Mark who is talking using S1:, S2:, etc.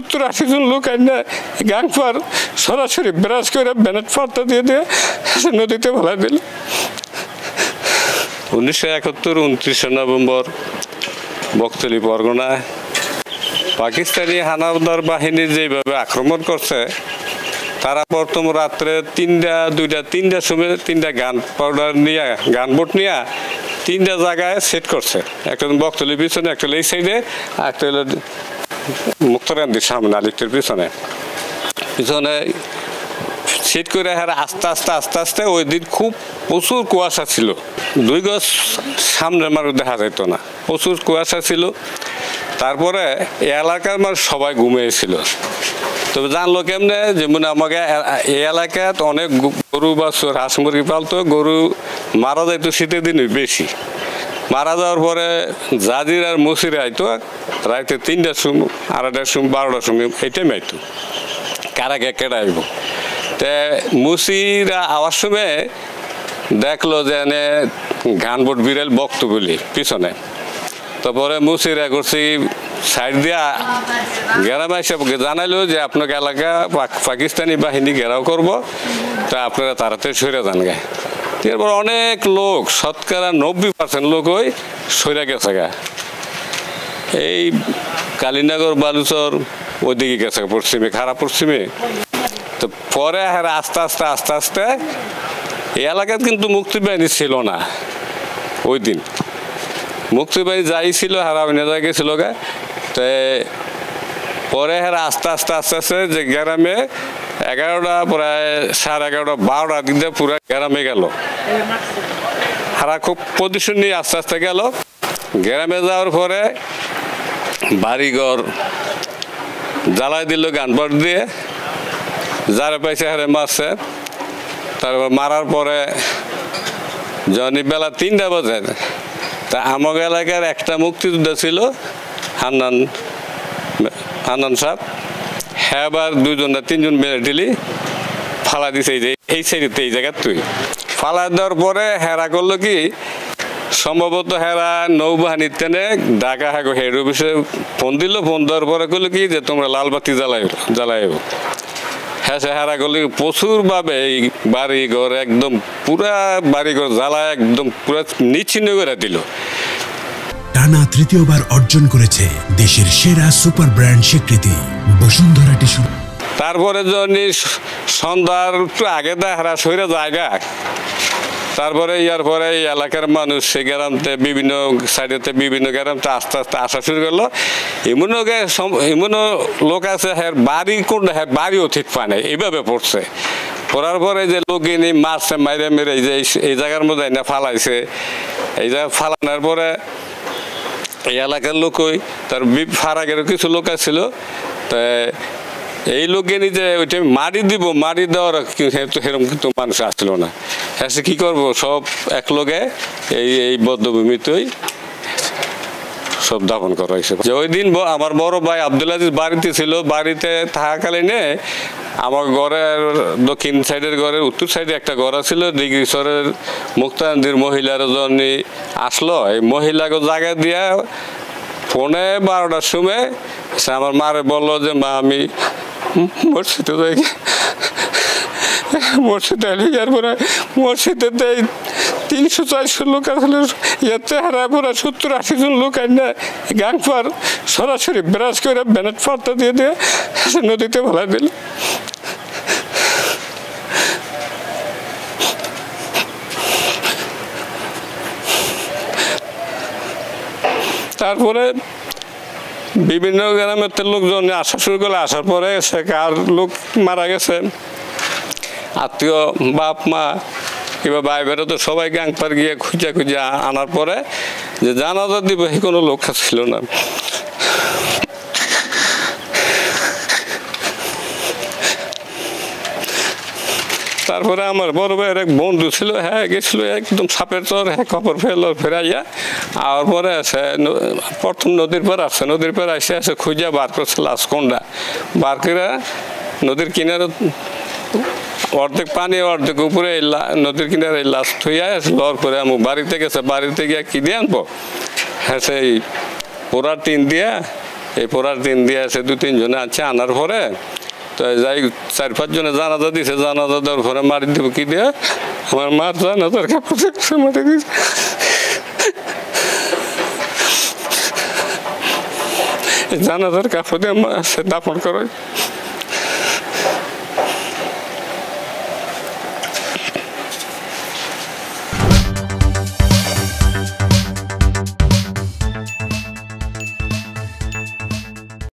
S1: 70-80 জন লোক আইনা গাং পার সরাসরি ব্রাশ করে ব্যানেট ফার্তা দিয়ে নদীতে ফেলাই দিল। 1971 29 নভেম্বর বকতলী পরগনায় পাকিস্তানি হানাদার বাহিনী যেভাবে আক্রমণ করছে, তারা প্রথম রাত্রে 3টার সময় 3টা গান পাউডার নিয়ে গান বোট নিয়ে 3টা জায়গায় সেট করছে। একটা বকতলীর পিছনে, একটা এই সাইডে, আর একটা হলো মুক্তারকান্দির সামনে আলিপ্তের পিছনে সেট করে আস্তে আস্তে ওই দিন খুব প্রচুর কুয়াশা ছিল, 2 গজ সামনের মানুষ দেখা যেত না, প্রচুর কুয়াশা ছিল। তারপরে এই এলাকার মানুষ সবাই ঘুমিয়েছিল। তবে জানলো কেমনে, যেমন আমাকে এই এলাকায় অনেক গরু বাছুর হাঁস মুরগি পালতো, গরু মারা যাইতো শীতের দিনে বেশি। মারা যাওয়ার পরে জাজির আর মসিরে আইতো রাইতে 3টার সময়, 2:30টার সময়, 12টার সময়, এই টাইমে আইতো কারাকে কেটে আইব। তে মুসিরা আওয়ার সময় দেখলো যে এনে গান বোট বিড়াল বক্ত বলি পিছনে। তারপরে মুসিরা করছি সাইড দিয়া গ্রামে এসে জানাইলো যে আপনাকে এলাকা পাকিস্তানি বাহিনী ঘেরাও করব, তা আপনারা তাড়াতাড়ি সরে যান গে। এরপর অনেক লোক, শতকরা 90% লোক ওই সরে গেছে গা, এই কালীনগর বালুচর ওইদিকে গেছে পশ্চিমে, খারাপ পশ্চিমে। তো পরে আস্তে আস্তে এই এলাকায় কিন্তু মুক্তিবাহিনী ছিল না ওই দিন। মুক্তিবাহিনী যাই ছিল হারা অন্য জায়গায় ছিল গা। তো পরে আস্তে আস্তে যে গ্রামে 11টা প্রায় 11:30 12টার দিকে পুরো গ্রামে গেল। হারা খুব পজিশন নিয়ে আস্তে গেল। গ্রামে যাওয়ার পরে বাড়িঘর জ্বালাই দিল গানপাট দিয়ে, যারা পাইছে হারে মারছে। তারপর মারার পরে যখন বেলা 3টা বাজে, তা আমার এলাকার একটা মুক্তিযোদ্ধা ছিল হান্নান সাহেব, হ্যাঁ আবার 2জন না 3জন মিলিটারি ফালা দিছে এই সাইডে, এই জায়গার তুই ফালা দেওয়ার পরে হেরা করলো কি, সম্ভবত হেরা নৌবাহিনীর টেনে ঢাকা হেড অফিসে ফোন দিল। ফোন দেওয়ার পরে করলো কি যে তোমরা লালবাতি জ্বালাইব। হ্যাঁ সে হেরা করলো প্রচুর ভাবে এই বাড়িঘর একদম পুরা বাড়িঘর জ্বালা একদম পুরা নিচ্ছিন্ন করে দিল।
S2: টানা 3য়বার অর্জন করেছে দেশের সেরা সুপার ব্র্যান্ড স্বীকৃতি বসুন্ধরা টিস্যু।
S1: তারপরে যখন সন্ধ্যার একটু আগে দেখা সইরা জায়গা, তারপরে ইয়ার পরে এই এলাকার মানুষ সে গ্রামতে বিভিন্ন সাইডেতে বিভিন্ন গ্রামতে আস্তে আসা শুরু করলো। এমনও লোক আছে হ্যাঁ বাড়ি কোন হ্যাঁ বাড়িও ঠিক পায় না, এইভাবে পড়ছে। পড়ার পরে যে লোক এনে মারছে, মাইরে মেরে এই জায়গার মধ্যে না ফালাইছে। এই জায়গা ফালানোর পরে এই এলাকার লোকই তার ফারাকেরও কিছু লোক ছিল। তা এই লোকে নিজে ওইটা মারি দিব, মারি দেওয়ার সেরকম কিন্তু মানুষ আসছিল না। এসে কি করবো, সব এক লোকে এই বদ্ধভূমিতেই সব দাফন করা হয়েছে। যে ওই দিন আমার বড় ভাই আব্দুল আজিজ বাড়িতে ছিল। বাড়িতে থাকাকালীনে আমার ঘরের দক্ষিণ সাইডের ঘরের উত্তর সাইডে একটা ঘর ছিল, ডিগ্রিসরের মুক্তানন্দির মহিলার জন্য আসলো। এই মহিলাকে জায়গা দিয়া 12:15টার সময় সে আমার মারে বললো যে মা আমি মসজিদে যাই। মসজিদে যাওয়ার পরে মসজিদে 300-400 লোক আসলে ইয়াতে হারা পড়া 70-80 জন লোক আইনা গাং পার সরাসরি ব্রাশ করে ব্যানেট ফার্তা দিয়ে নদীতে ফেলাই দিল। তারপরে বিভিন্ন গ্রামের লোকজন আসা শুরু করলে, আসার পরে সে কার লোক মারা গেছে, আত্মীয় বাপ মা কিংবা ভাই বেরো তো সবাই গাং পার গিয়ে খুঁজে আনার পরে যে জানাজা দিব সে কোনো লোক ছিল না। তারপরে আমার বড় ভাইয়ের এক বন্ধু ছিল, হ্যাঁ গেছিল একদম সাপের চর, হ্যাঁ খবর ফেরাইয়া আর পরে সে প্রথম নদীর পর আসছে, নদীর পর এসে খুঁজে বার করছে লাশ কোনটা, বার করে নদীর কিনারে অর্ধেক পানি অর্ধেক উপরে নদীর কিনারে লাশ থইয়া লওয়ার পরে আমি বাড়িতে গেছে, বাড়িতে গিয়ে কি দিয়ে আনবো, হ্যাঁ সেই পোড়া টিন দিয়া এই পড়ার দিন দিয়ে আছে 2-3 জনে আছে আনার পরে তো যাই 4-5 জনে জানাজা দিছে জানাজা দেওয়ার পরে মারি দিব কি দিয়ে আমার মার জানাজার কাপড় মারি দিছে জানাজার কাপড় দিয়ে দাফন করে